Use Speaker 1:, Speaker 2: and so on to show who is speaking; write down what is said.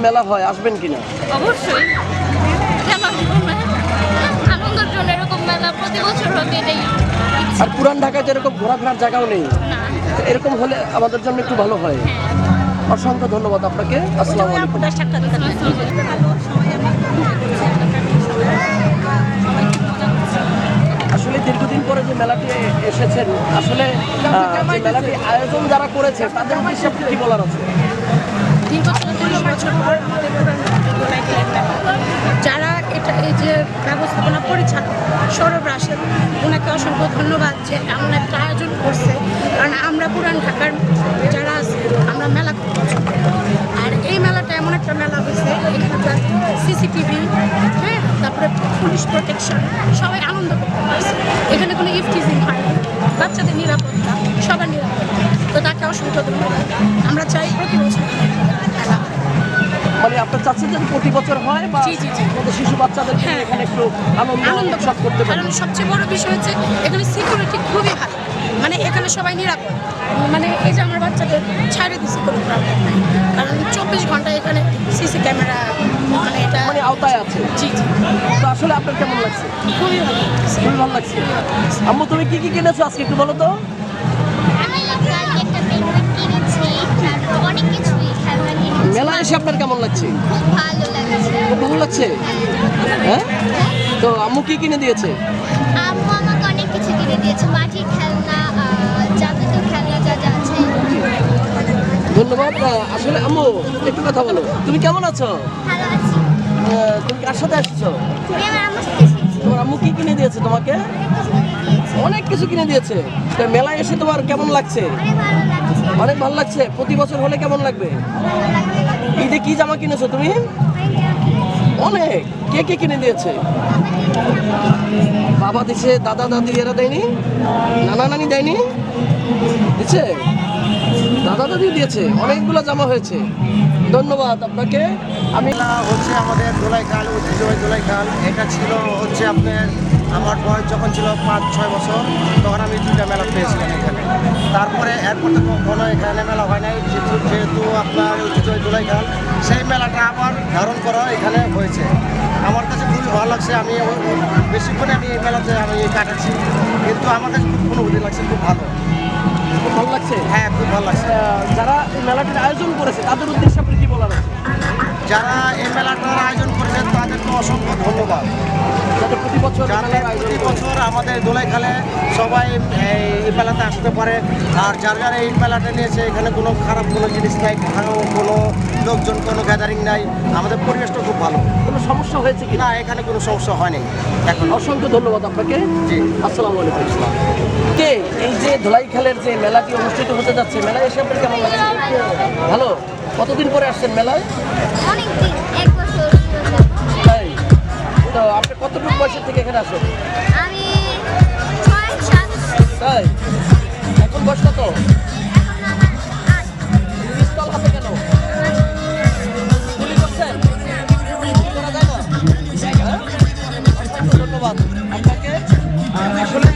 Speaker 1: মেলা হয়, আসবেন কিনা?
Speaker 2: অবশ্যই, কেন আসবো না? আনন্দের জন্য এরকম মেলা প্রতি বছর হবে, এটাই ইচ্ছা।
Speaker 1: আর পুরান ঢাকায় যেরকম ঘোরাফেরার জায়গাও নেই,
Speaker 2: না,
Speaker 1: এরকম হলে আমাদের জন্য একটু ভালো হয়। অসংখ্য ধন্যবাদ আপনাকে। আসসালামু আলাইকুম। আসলে দীর্ঘদিন পরে যে মেলাটি এসেছেন, আসলে যে মেলাটি আয়োজন যারা করেছে তাদের উদ্দেশ্যে আপনি কি বলার আছে?
Speaker 3: দীর্ঘ ৪০ বছর পর আমাদের পুরান ঢাকায় দোলাইখালের মেলা, যারা এই যে ব্যবস্থাপনা পরিচালক সৌরভ রাশেদ, ওনাকে অসংখ্য ধন্যবাদ যে এমন একটা আয়োজন করছে। কারণ আমরা পুরান ঢাকার যারা আছে আমরা মেলা খুব পছন্দ করি। আর এই মেলাটা এমন একটা মেলা হয়েছে, এখানকার সিসিটিভি, হ্যাঁ, তারপরে পুলিশ প্রোটেকশন, সবাই আনন্দ করতে পারছে। এখানে কোনো ইফটিজিং হয়নি, বাচ্চাদের নিরাপত্তা, সবার নিরাপত্তা। তো তাকে অসংখ্য ধন্যবাদ। আমরা চাই প্রতি বছর মেলা হয়।
Speaker 1: মানে আপনার চাচ্ছেন যে প্রতি বছর হয়, বা
Speaker 3: জি, জি, জি।
Speaker 1: আমাদের শিশু বাচ্চাদেরকে
Speaker 3: হ্যাঁ,
Speaker 1: এখানে একটু আনন্দ উৎসব করতে পারে?
Speaker 3: কারণ সবচেয়ে বড় বিষয় হচ্ছে এখানে সিকিউরিটি খুবই ভালো, মানে এখানে সবাই নিরাপদ। মানে এই যে আমার বাচ্চাদের ছাড়ে দিচ্ছে কোনো প্রবলেম নাই, কারণ 24 ঘন্টা এখানে সিসি ক্যামেরা, মানে এটা
Speaker 1: মানে আওতায় আছে।
Speaker 3: জি জি,
Speaker 1: তো আসলে আপনার কেমন লাগছে?
Speaker 3: খুবই ভালো লাগছে।
Speaker 1: খুবই ভালো লাগছে। আম্মু, তুমি কি কি কিনেছো আজকে একটু বলো তো?
Speaker 2: আমি একটা পেনগুইন কিনেছি, তারপর অনেক কিছুই খেলনা কিনেছি।
Speaker 1: মেলা এসে আপনার কেমন লাগছে?
Speaker 2: খুব ভালো লাগছে।
Speaker 1: খুব ভালো লাগছে। হ্যাঁ, তো আম্মু কি কিনে দিয়েছে?
Speaker 2: আম্মু আমাকে অনেক কিছু কিনে দিয়েছে, মাটির খেলনা, যাবতীয় খেলনা যা যা আছে।
Speaker 1: ধন্যবাদ। আসলে আম্মু, একটু কথা বলো, তুমি কেমন আছো?
Speaker 2: ভালো আছি।
Speaker 1: তুমি কার সাথে আসছো?
Speaker 2: তুমি আমার আম্মুর সাথে এসেছি,
Speaker 1: তোমার আম্মু কি কিনে দিয়েছে তোমাকে?
Speaker 2: অনেক কিছু কিনে দিয়েছে।
Speaker 1: অনেক কিছু কিনে দিয়েছে। তো মেলায় এসে তোমার কেমন লাগছে?
Speaker 2: অনেক ভালো লাগছে।
Speaker 1: অনেক ভালো লাগছে। প্রতি বছর হলে কেমন লাগবে?
Speaker 2: ভালো লাগছে।
Speaker 1: ঈদে কি জামা কিনেছো তুমি? অনেক। কে কে কিনে দিয়েছে? বাবা দিছে, দাদা দাদি এরা দেয়নি? নানা নানি দেয়নি? দিচ্ছে? দাদা দাদি দিয়েছে। অনেকগুলো জামা হয়েছে। ধন্যবাদ আপনাকে। আমি
Speaker 4: মেলা হচ্ছে আমাদের দোলাইখাল, ঐতিহ্যবাহী দোলাইখাল। এটা ছিল হচ্ছে আপনার, আমার বয়স যখন ছিল 5-6 বছর, তখন আমি 2টা মেলা পেয়েছিলাম এখানে। তারপরে এরপর তো কখনো এখানে মেলা হয় নাই, যেহেতু আপনার ঐতিহ্যবাহী দোলাইখাল, সেই মেলাটা আবার ধারণ করা এখানে হয়েছে। আমার কাছে খুবই ভালো লাগছে। আমি বেশিক্ষণে আমি এই মেলাতে আমি কাটাচ্ছি, কিন্তু আমার কাছে খুব অনুভূতি লাগছে, খুব ভালো।
Speaker 1: খুব ভালো লাগছে।
Speaker 4: হ্যাঁ, খুব ভালো লাগছে।
Speaker 1: যারা এই মেলাটির আয়োজন করেছে তাদের উদ্দেশ্যে আপনি কি বলার আছে?
Speaker 4: যারা এই মেলাটার আয়োজন করেছেন তাদেরকে অসংখ্য ধন্যবাদ।
Speaker 1: যাতে প্রতি বছর
Speaker 4: যাতে
Speaker 1: মেলার আয়োজন
Speaker 4: প্রতি
Speaker 1: করে।
Speaker 4: বছর আমাদের দোলাইখালে সবাই এই মেলাতে আসতে পারে। আর যার যারা এই মেলাটা নিয়েছে, এখানে কোনো খারাপ কোনো জিনিস নাই, কোনো লোকজন, কোনো গ্যাদারিং নাই। আমাদের পরিবেশটা খুব ভালো।
Speaker 1: কোনো সমস্যা হয়েছে কি
Speaker 4: না, এখানে কোনো সমস্যা হয়নি এখন।
Speaker 1: অসংখ্য ধন্যবাদ আপনাকে।
Speaker 4: জি।
Speaker 1: আসসালামু আলাইকুম। কে এই যে ধোলাইখালের যে মেলাটি অনুষ্ঠিত হতে যাচ্ছে, মেলায় এসে আপনার কেমন লাগছে? ভালো। কতদিন পরে আসছেন মেলায়?
Speaker 2: অনেক দিন, 1 বছর।
Speaker 1: তাই? তো আপনি কতটুকু বয়সের থেকে এখানে আসেন?
Speaker 2: আমি 6-7।
Speaker 1: তাই?